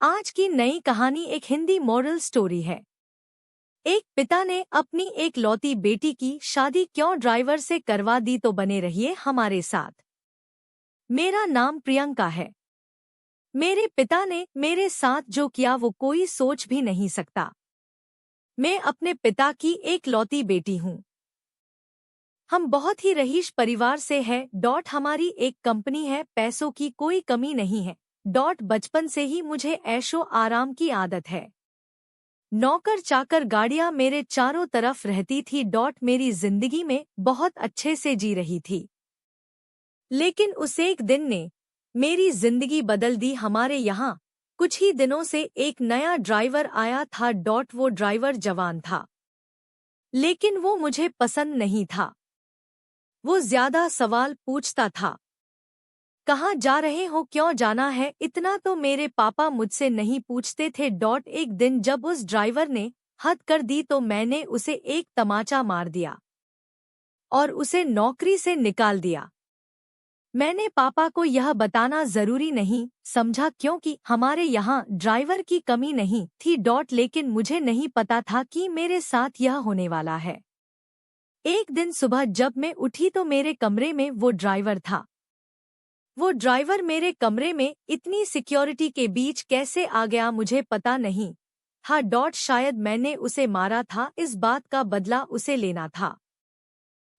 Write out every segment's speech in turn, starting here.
आज की नई कहानी एक हिंदी मॉरल स्टोरी है। एक पिता ने अपनी एक लौती बेटी की शादी क्यों ड्राइवर से करवा दी, तो बने रहिए हमारे साथ। मेरा नाम प्रियंका है। मेरे पिता ने मेरे साथ जो किया वो कोई सोच भी नहीं सकता। मैं अपने पिता की एक लौती बेटी हूँ। हम बहुत ही रईस परिवार से हैं। हमारी एक कंपनी है, पैसों की कोई कमी नहीं है। बचपन से ही मुझे ऐशो आराम की आदत है। नौकर चाकर गाड़ियां मेरे चारों तरफ रहती थी। मेरी जिंदगी में बहुत अच्छे से जी रही थी। लेकिन उस एक दिन ने मेरी जिंदगी बदल दी। हमारे यहाँ कुछ ही दिनों से एक नया ड्राइवर आया था। वो ड्राइवर जवान था, लेकिन वो मुझे पसंद नहीं था। वो ज्यादा सवाल पूछता था। कहाँ जा रहे हो, क्यों जाना है, इतना तो मेरे पापा मुझसे नहीं पूछते थे। एक दिन जब उस ड्राइवर ने हद कर दी तो मैंने उसे एक तमाचा मार दिया और उसे नौकरी से निकाल दिया। मैंने पापा को यह बताना जरूरी नहीं समझा, क्योंकि हमारे यहाँ ड्राइवर की कमी नहीं थी। लेकिन मुझे नहीं पता था कि मेरे साथ यह होने वाला है। एक दिन सुबह जब मैं उठी तो मेरे कमरे में वो ड्राइवर था। वो ड्राइवर मेरे कमरे में इतनी सिक्योरिटी के बीच कैसे आ गया मुझे पता नहीं। हाँ, शायद मैंने उसे मारा था, इस बात का बदला उसे लेना था।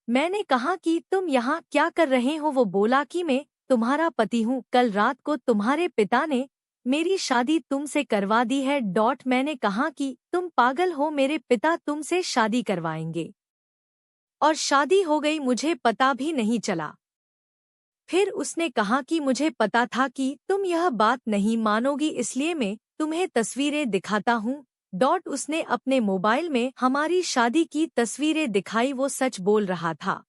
मैंने कहा कि तुम यहाँ क्या कर रहे हो। वो बोला कि मैं तुम्हारा पति हूँ। कल रात को तुम्हारे पिता ने मेरी शादी तुमसे करवा दी है। मैंने कहा कि तुम पागल हो, मेरे पिता तुमसे शादी करवाएंगे। और शादी हो गई, मुझे पता भी नहीं चला। फिर उसने कहा कि मुझे पता था कि तुम यह बात नहीं मानोगी, इसलिए मैं तुम्हें तस्वीरें दिखाता हूँ। उसने अपने मोबाइल में हमारी शादी की तस्वीरें दिखाई। वो सच बोल रहा था।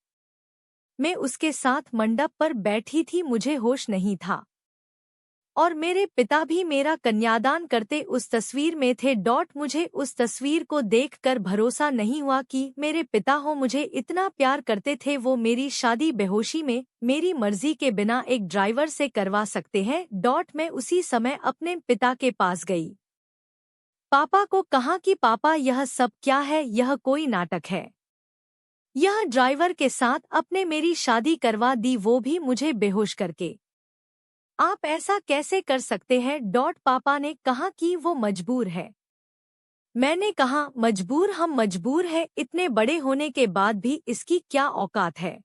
मैं उसके साथ मंडप पर बैठी थी, मुझे होश नहीं था। और मेरे पिता भी मेरा कन्यादान करते उस तस्वीर में थे। मुझे उस तस्वीर को देखकर भरोसा नहीं हुआ कि मेरे पिता हो मुझे इतना प्यार करते थे। वो मेरी शादी बेहोशी में मेरी मर्जी के बिना एक ड्राइवर से करवा सकते हैं। मैं उसी समय अपने पिता के पास गई। पापा को कहा कि पापा यह सब क्या है, यह कोई नाटक है। यह ड्राइवर के साथ अपने मेरी शादी करवा दी, वो भी मुझे बेहोश करके। आप ऐसा कैसे कर सकते हैं। पापा ने कहा कि वो मजबूर है। मैंने कहा मजबूर, हम मजबूर है, इतने बड़े होने के बाद भी इसकी क्या औकात है।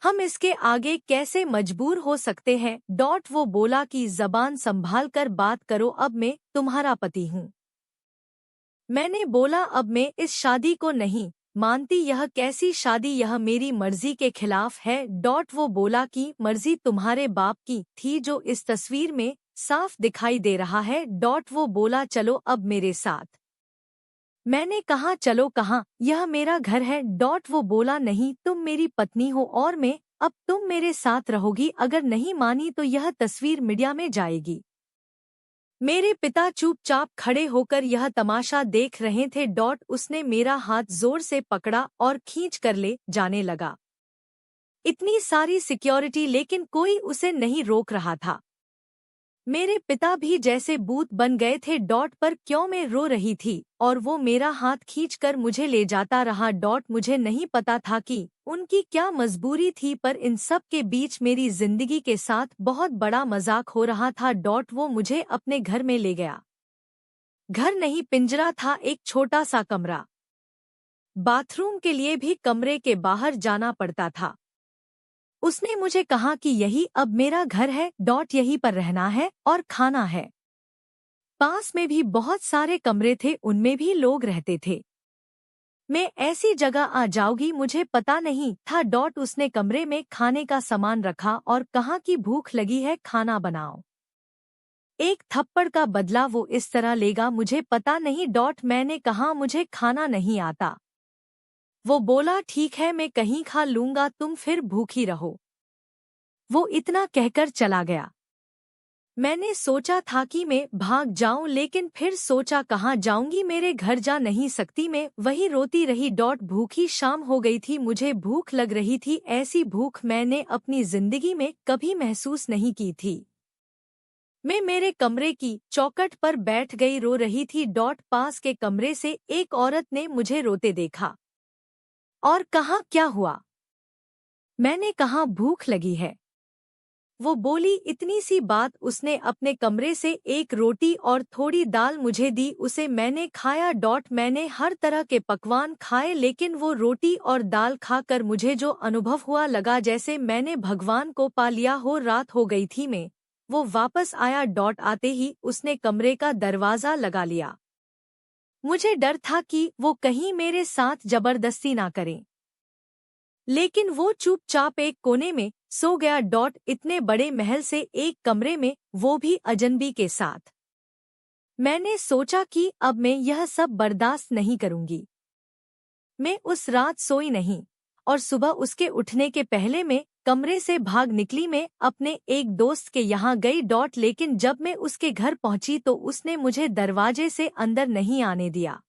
हम इसके आगे कैसे मजबूर हो सकते हैं। वो बोला कि जबान संभाल कर बात करो, अब मैं तुम्हारा पति हूँ। मैंने बोला अब मैं इस शादी को नहीं मानती। यह कैसी शादी, यह मेरी मर्जी के खिलाफ है। वो बोला कि मर्जी तुम्हारे बाप की थी, जो इस तस्वीर में साफ दिखाई दे रहा है। वो बोला चलो अब मेरे साथ। मैंने कहा चलो कहाँ, यह मेरा घर है। वो बोला नहीं, तुम मेरी पत्नी हो और मैं अब तुम मेरे साथ रहोगी। अगर नहीं मानी तो यह तस्वीर मीडिया में जाएगी। मेरे पिता चुपचाप खड़े होकर यह तमाशा देख रहे थे। उसने मेरा हाथ जोर से पकड़ा और खींच कर ले जाने लगा। इतनी सारी सिक्योरिटी, लेकिन कोई उसे नहीं रोक रहा था। मेरे पिता भी जैसे भूत बन गए थे। पर क्यों मैं रो रही थी और वो मेरा हाथ खींचकर मुझे ले जाता रहा। मुझे नहीं पता था कि उनकी क्या मजबूरी थी, पर इन सब के बीच मेरी जिंदगी के साथ बहुत बड़ा मजाक हो रहा था। वो मुझे अपने घर में ले गया। घर नहीं, पिंजरा था, एक छोटा सा कमरा। बाथरूम के लिए भी कमरे के बाहर जाना पड़ता था। उसने मुझे कहा कि यही अब मेरा घर है। यहीं पर रहना है और खाना है। पास में भी बहुत सारे कमरे थे, उनमें भी लोग रहते थे। मैं ऐसी जगह आ जाऊंगी मुझे पता नहीं था। उसने कमरे में खाने का सामान रखा और कहा कि भूख लगी है, खाना बनाओ। एक थप्पड़ का बदला वो इस तरह लेगा मुझे पता नहीं। मैंने कहा मुझे खाना नहीं आता। वो बोला ठीक है, मैं कहीं खा लूंगा, तुम फिर भूखी रहो। वो इतना कहकर चला गया। मैंने सोचा था कि मैं भाग जाऊं, लेकिन फिर सोचा कहाँ जाऊंगी, मेरे घर जा नहीं सकती, मैं वही रोती रही। भूखी शाम हो गई थी, मुझे भूख लग रही थी। ऐसी भूख मैंने अपनी जिंदगी में कभी महसूस नहीं की थी। मैं मेरे कमरे की चौखट पर बैठ गई रो रही थी। पास के कमरे से एक औरत ने मुझे रोते देखा और कहा, क्या हुआ? मैंने कहा, भूख लगी है। वो बोली, इतनी सी बात। उसने अपने कमरे से एक रोटी और थोड़ी दाल मुझे दी, उसे मैंने खाया। मैंने हर तरह के पकवान खाए, लेकिन वो रोटी और दाल खाकर मुझे जो अनुभव हुआ, लगा जैसे मैंने भगवान को पा लिया हो। रात हो गई थी। वो वापस आया। आते ही उसने कमरे का दरवाज़ा लगा लिया। मुझे डर था कि वो कहीं मेरे साथ जबरदस्ती ना करें, लेकिन वो चुपचाप एक कोने में सो गया। इतने बड़े महल से एक कमरे में, वो भी अजनबी के साथ। मैंने सोचा कि अब मैं यह सब बर्दाश्त नहीं करूंगी। मैं उस रात सोई नहीं और सुबह उसके उठने के पहले मैं कमरे से भाग निकली। मैं अपने एक दोस्त के यहाँ गई। लेकिन जब मैं उसके घर पहुंची तो उसने मुझे दरवाजे से अंदर नहीं आने दिया।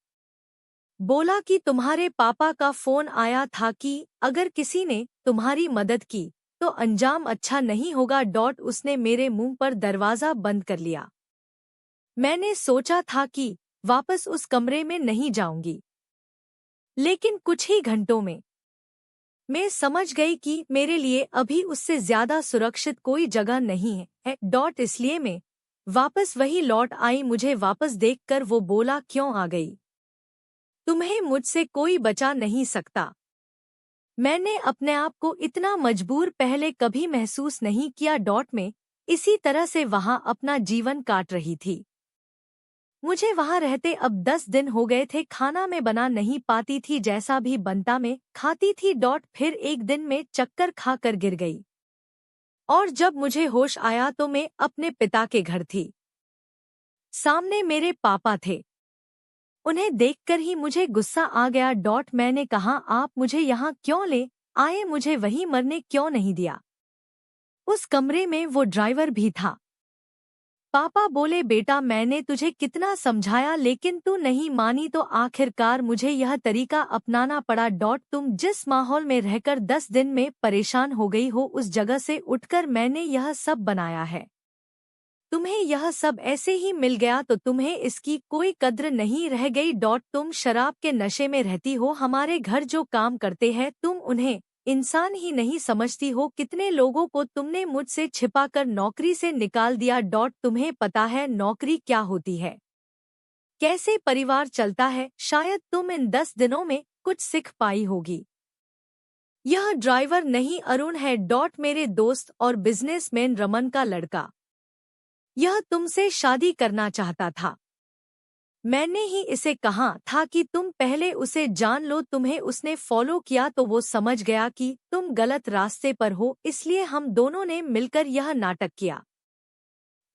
बोला कि तुम्हारे पापा का फोन आया था कि अगर किसी ने तुम्हारी मदद की तो अंजाम अच्छा नहीं होगा। उसने मेरे मुंह पर दरवाज़ा बंद कर लिया। मैंने सोचा था कि वापस उस कमरे में नहीं जाऊंगी, लेकिन कुछ ही घंटों में मैं समझ गई कि मेरे लिए अभी उससे ज्यादा सुरक्षित कोई जगह नहीं है। इसलिए मैं वापस वही लौट आई। मुझे वापस देखकर वो बोला, क्यों आ गई? तुम्हें मुझसे कोई बचा नहीं सकता। मैंने अपने आप को इतना मजबूर पहले कभी महसूस नहीं किया। में इसी तरह से वहां अपना जीवन काट रही थी। मुझे वहां रहते अब 10 दिन हो गए थे। खाना मैं बना नहीं पाती थी, जैसा भी बनता मैं खाती थी। फिर एक दिन मैं चक्कर खाकर गिर गई और जब मुझे होश आया तो मैं अपने पिता के घर थी। सामने मेरे पापा थे। उन्हें देखकर ही मुझे गुस्सा आ गया। मैंने कहा, आप मुझे यहाँ क्यों ले आए? मुझे वहीं मरने क्यों नहीं दिया? उस कमरे में वो ड्राइवर भी था। पापा बोले, बेटा मैंने तुझे कितना समझाया लेकिन तू नहीं मानी, तो आखिरकार मुझे यह तरीका अपनाना पड़ा। तुम जिस माहौल में रहकर 10 दिन में परेशान हो गई हो, उस जगह से उठकर मैंने यह सब बनाया है। तुम्हें यह सब ऐसे ही मिल गया तो तुम्हें इसकी कोई कद्र नहीं रह गई। तुम शराब के नशे में रहती हो। हमारे घर जो काम करते हैं तुम उन्हें इंसान ही नहीं समझती हो। कितने लोगों को तुमने मुझसे छिपाकर नौकरी से निकाल दिया। तुम्हें पता है नौकरी क्या होती है, कैसे परिवार चलता है? शायद तुम इन 10 दिनों में कुछ सीख पाई होगी। यह ड्राइवर नहीं, अरुण है। मेरे दोस्त और बिजनेसमैन रमन का लड़का। यह तुमसे शादी करना चाहता था। मैंने ही इसे कहा था कि तुम पहले उसे जान लो। तुम्हें उसने फॉलो किया तो वो समझ गया कि तुम गलत रास्ते पर हो, इसलिए हम दोनों ने मिलकर यह नाटक किया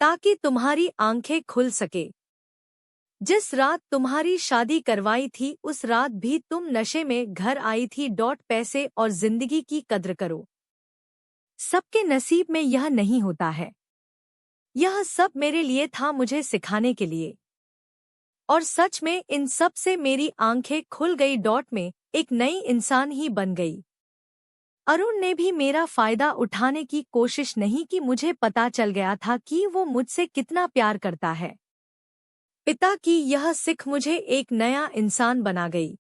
ताकि तुम्हारी आंखें खुल सके। जिस रात तुम्हारी शादी करवाई थी उस रात भी तुम नशे में घर आई थी। पैसे और जिंदगी की कद्र करो। सबके नसीब में यह नहीं होता है। यह सब मेरे लिए था, मुझे सिखाने के लिए। और सच में इन सब से मेरी आंखें खुल गई। में एक नई इंसान ही बन गई। अरुण ने भी मेरा फायदा उठाने की कोशिश नहीं की। मुझे पता चल गया था कि वो मुझसे कितना प्यार करता है। पिता की यह सिख मुझे एक नया इंसान बना गई।